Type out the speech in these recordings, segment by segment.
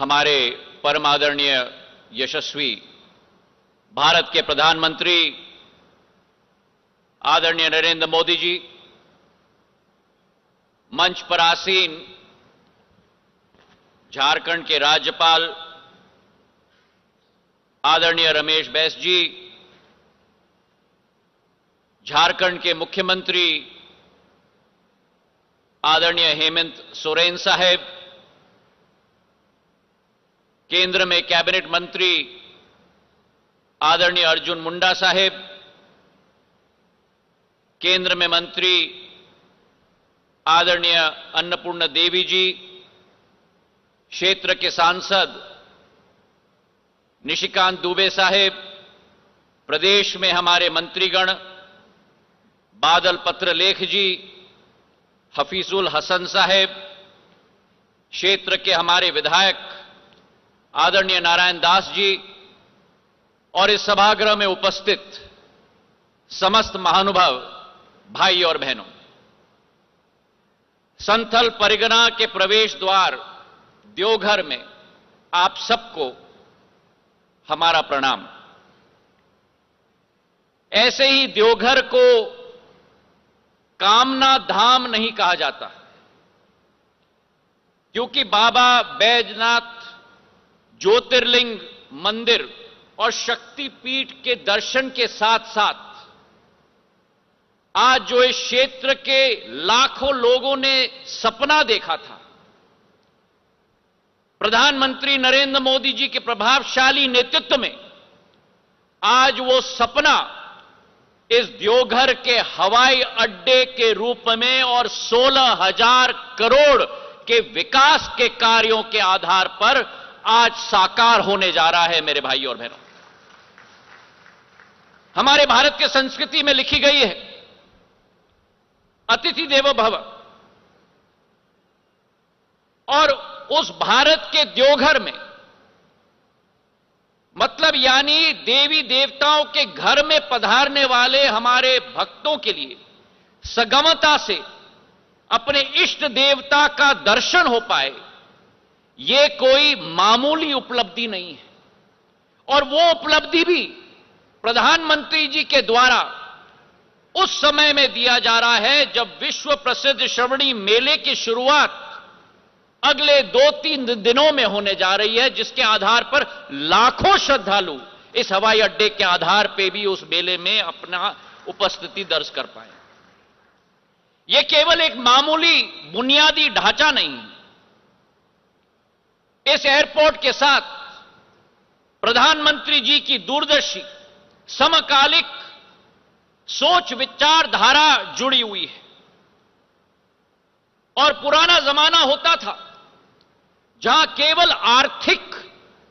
हमारे परम आदरणीय यशस्वी भारत के प्रधानमंत्री आदरणीय नरेंद्र मोदी जी, मंच पर आसीन झारखंड के राज्यपाल आदरणीय रमेश बैस जी, झारखंड के मुख्यमंत्री आदरणीय हेमंत सोरेन साहब, केंद्र में कैबिनेट मंत्री आदरणीय अर्जुन मुंडा साहब, केंद्र में मंत्री आदरणीय अन्नपूर्णा देवी जी, क्षेत्र के सांसद निशिकांत दुबे साहेब, प्रदेश में हमारे मंत्रीगण बादल पत्रलेख जी, हफीजुल हसन साहेब, क्षेत्र के हमारे विधायक आदरणीय नारायण दास जी और इस सभागृह में उपस्थित समस्त महानुभाव भाई और बहनों, संथल परिगणा के प्रवेश द्वार देवघर में आप सबको हमारा प्रणाम। ऐसे ही देवघर को कामना धाम नहीं कहा जाता, क्योंकि बाबा बैजनाथ ज्योतिर्लिंग मंदिर और शक्तिपीठ के दर्शन के साथ साथ आज जो इस क्षेत्र के लाखों लोगों ने सपना देखा था, प्रधानमंत्री नरेंद्र मोदी जी के प्रभावशाली नेतृत्व में आज वो सपना इस देवघर के हवाई अड्डे के रूप में और 16,000 करोड़ के विकास के कार्यों के आधार पर आज साकार होने जा रहा है। मेरे भाई और बहनों, हमारे भारत के संस्कृति में लिखी गई है अतिथि देवो भव, और उस भारत के देवघर में मतलब यानी देवी देवताओं के घर में पधारने वाले हमारे भक्तों के लिए सगमता से अपने इष्ट देवता का दर्शन हो पाए, यह कोई मामूली उपलब्धि नहीं है। और वो उपलब्धि भी प्रधानमंत्री जी के द्वारा उस समय में दिया जा रहा है जब विश्व प्रसिद्ध श्रवणी मेले की शुरुआत अगले 2-3 दिनों में होने जा रही है, जिसके आधार पर लाखों श्रद्धालु इस हवाई अड्डे के आधार पर भी उस मेले में अपना उपस्थिति दर्ज कर पाए। यह केवल एक मामूली बुनियादी ढांचा नहीं है। इस एयरपोर्ट के साथ प्रधानमंत्री जी की दूरदर्शी समकालिक सोच विचारधारा जुड़ी हुई है। और पुराना जमाना होता था जहां केवल आर्थिक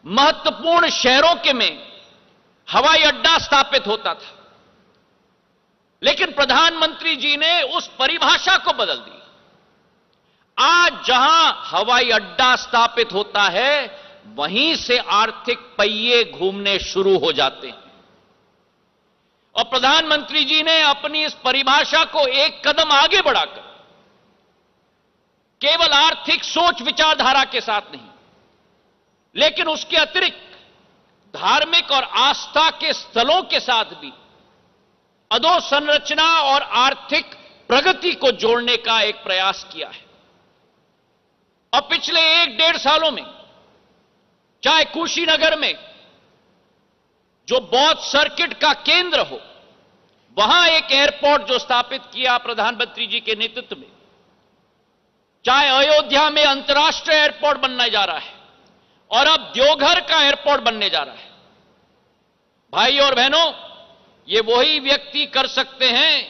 महत्वपूर्ण शहरों के में हवाई अड्डा स्थापित होता था, लेकिन प्रधानमंत्री जी ने उस परिभाषा को बदल दी। आज जहां हवाई अड्डा स्थापित होता है वहीं से आर्थिक पहिए घूमने शुरू हो जाते हैं। और प्रधानमंत्री जी ने अपनी इस परिभाषा को एक कदम आगे बढ़ाकर केवल आर्थिक सोच विचारधारा के साथ नहीं, लेकिन उसके अतिरिक्त धार्मिक और आस्था के स्थलों के साथ भी अधोसंरचना और आर्थिक प्रगति को जोड़ने का एक प्रयास किया है। और पिछले 1-1.5 सालों में चाहे कुशीनगर में जो बौद्ध सर्किट का केंद्र हो, वहां एक एयरपोर्ट जो स्थापित किया प्रधानमंत्री जी के नेतृत्व में, चाहे अयोध्या में अंतर्राष्ट्रीय एयरपोर्ट बनने जा रहा है और अब देवघर का एयरपोर्ट बनने जा रहा है। भाई और बहनों, ये वही व्यक्ति कर सकते हैं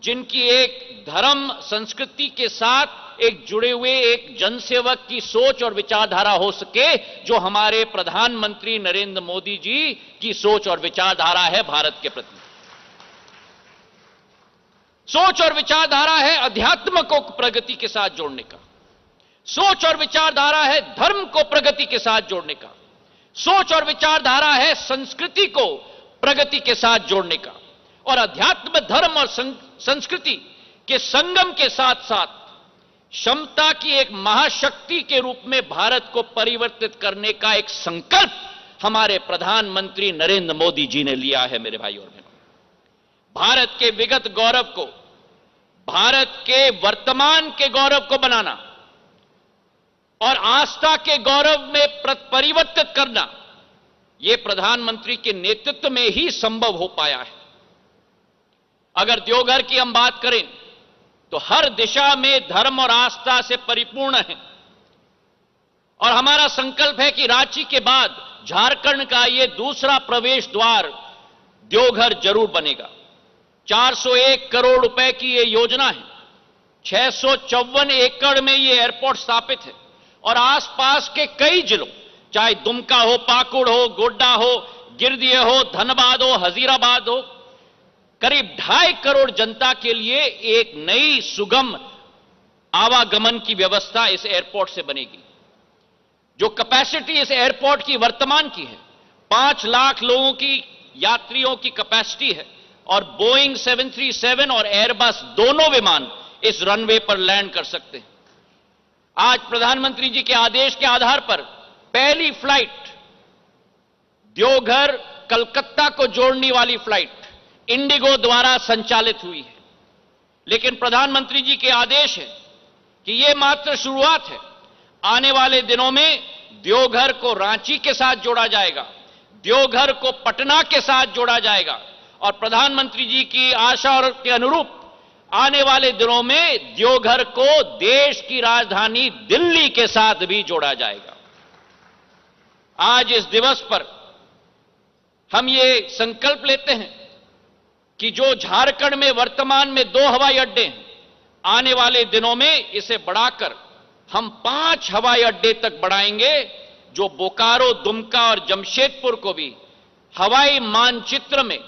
जिनकी एक धर्म संस्कृति के साथ एक जुड़े हुए एक जनसेवक की सोच और विचारधारा हो सके, जो हमारे प्रधानमंत्री नरेंद्र मोदी जी की सोच और विचारधारा है भारत के प्रति। सोच और विचारधारा है अध्यात्म को प्रगति के साथ जोड़ने का, सोच और विचारधारा है धर्म को प्रगति के साथ जोड़ने का, सोच और विचारधारा है संस्कृति को प्रगति के साथ जोड़ने का। और अध्यात्म, धर्म और संस्कृति के संगम के साथ साथ क्षमता की एक महाशक्ति के रूप में भारत को परिवर्तित करने का एक संकल्प हमारे प्रधानमंत्री नरेंद्र मोदी जी ने लिया है। मेरे भाई और बहनों, भारत के विगत गौरव को भारत के वर्तमान के गौरव को बनाना और आस्था के गौरव में परिवर्तित करना, यह प्रधानमंत्री के नेतृत्व में ही संभव हो पाया है। अगर देवघर की हम बात करें तो हर दिशा में धर्म और आस्था से परिपूर्ण है और हमारा संकल्प है कि रांची के बाद झारखंड का यह दूसरा प्रवेश द्वार देवघर जरूर बनेगा। 401 करोड़ रुपए की यह योजना है। 654 एकड़ में यह एयरपोर्ट स्थापित है और आसपास के कई जिलों, चाहे दुमका हो, पाकुड़ हो, गोड्डा हो, गिरदिया हो, धनबाद हो, हजीराबाद हो, करीब 2.5 करोड़ जनता के लिए एक नई सुगम आवागमन की व्यवस्था इस एयरपोर्ट से बनेगी। जो कैपेसिटी इस एयरपोर्ट की वर्तमान की है 5 लाख लोगों की यात्रियों की कैपेसिटी है और बोइंग 737 और एयरबस दोनों विमान इस रनवे पर लैंड कर सकते हैं। आज प्रधानमंत्री जी के आदेश के आधार पर पहली फ्लाइट देवघर कलकत्ता को जोड़ने वाली फ्लाइट इंडिगो द्वारा संचालित हुई है। लेकिन प्रधानमंत्री जी के आदेश है कि यह मात्र शुरुआत है। आने वाले दिनों में देवघर को रांची के साथ जोड़ा जाएगा, देवघर को पटना के साथ जोड़ा जाएगा और प्रधानमंत्री जी की आशा और के अनुरूप आने वाले दिनों में देवघर को देश की राजधानी दिल्ली के साथ भी जोड़ा जाएगा। आज इस दिवस पर हम ये संकल्प लेते हैं कि जो झारखंड में वर्तमान में 2 हवाई अड्डे हैं, आने वाले दिनों में इसे बढ़ाकर हम 5 हवाई अड्डे तक बढ़ाएंगे, जो बोकारो, दुमका और जमशेदपुर को भी हवाई मानचित्र में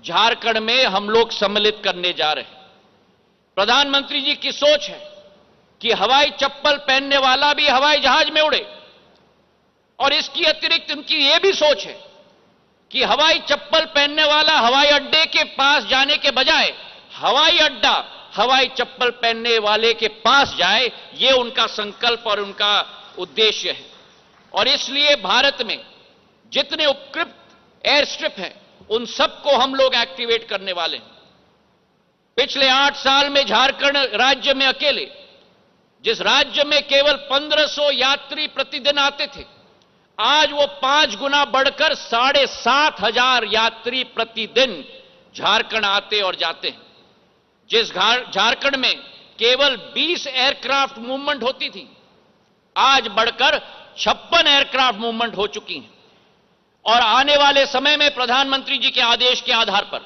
झारखंड में हम लोग सम्मिलित करने जा रहे हैं। प्रधानमंत्री जी की सोच है कि हवाई चप्पल पहनने वाला भी हवाई जहाज में उड़े और इसकी अतिरिक्त उनकी यह भी सोच है कि हवाई चप्पल पहनने वाला हवाई अड्डे के पास जाने के बजाय हवाई अड्डा हवाई चप्पल पहनने वाले के पास जाए। यह उनका संकल्प और उनका उद्देश्य है और इसलिए भारत में जितने उपकृत एयर स्ट्रिप हैं उन सबको हम लोग एक्टिवेट करने वाले हैं। पिछले 8 साल में झारखंड राज्य में अकेले, जिस राज्य में केवल 1500 यात्री प्रतिदिन आते थे, आज वो 5 गुना बढ़कर 7,500 यात्री प्रतिदिन झारखंड आते और जाते हैं। जिस झारखंड में केवल 20 एयरक्राफ्ट मूवमेंट होती थी, आज बढ़कर 56 एयरक्राफ्ट मूवमेंट हो चुकी हैं और आने वाले समय में प्रधानमंत्री जी के आदेश के आधार पर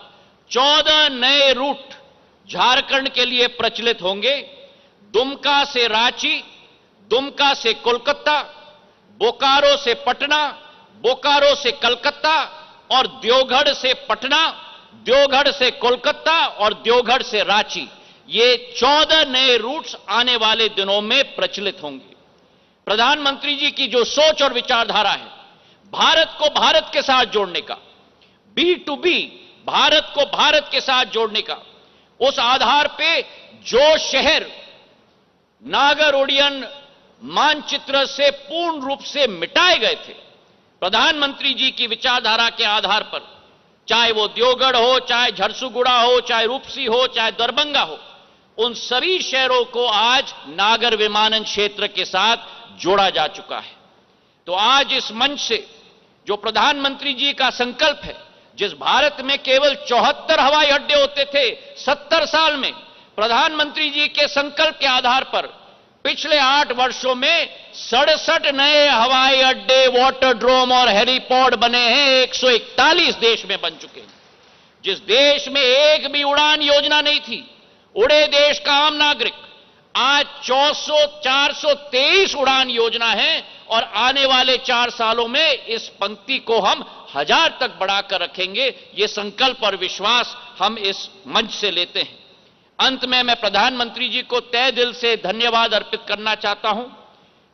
14 नए रूट झारखंड के लिए प्रचलित होंगे। दुमका से रांची, दुमका से कोलकाता, बोकारो से पटना, बोकारो से कलकत्ता और देवगढ़ से पटना, देवगढ़ से कोलकाता और देवगढ़ से रांची, ये 14 नए रूट्स आने वाले दिनों में प्रचलित होंगे। प्रधानमंत्री जी की जो सोच और विचारधारा है भारत को भारत के साथ जोड़ने का, B2B भारत को भारत के साथ जोड़ने का, उस आधार पे जो शहर नागर ओडियन मानचित्र से पूर्ण रूप से मिटाए गए थे, प्रधानमंत्री जी की विचारधारा के आधार पर, चाहे वो देवगढ़ हो, चाहे झरसुगुड़ा हो, चाहे रूपसी हो, चाहे दरभंगा हो, उन सभी शहरों को आज नागर विमानन क्षेत्र के साथ जोड़ा जा चुका है। तो आज इस मंच से जो प्रधानमंत्री जी का संकल्प है, जिस भारत में केवल 74 हवाई अड्डे होते थे 70 साल में, प्रधानमंत्री जी के संकल्प के आधार पर पिछले 8 वर्षों में 67 नए हवाई अड्डे, वाटरड्रोम और हेलीपोर्ट बने हैं। 141 देश में बन चुके हैं। जिस देश में एक भी उड़ान योजना नहीं थी, उड़े देश का आम नागरिक, आज 423 उड़ान योजना है और आने वाले 4 सालों में इस पंक्ति को हम 1000 तक बढ़ाकर रखेंगे। ये संकल्प और विश्वास हम इस मंच से लेते हैं। अंत में मैं प्रधानमंत्री जी को तहे दिल से धन्यवाद अर्पित करना चाहता हूं।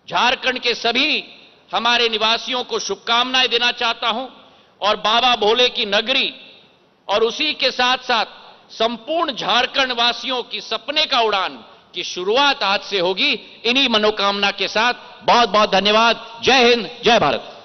झारखंड के सभी हमारे निवासियों को शुभकामनाएं देना चाहता हूं और बाबा भोले की नगरी और उसी के साथ साथ संपूर्ण झारखंड वासियों की सपने का उड़ान इसकी शुरुआत आज से होगी। इन्हीं मनोकामना के साथ बहुत बहुत धन्यवाद। जय हिंद, जय भारत।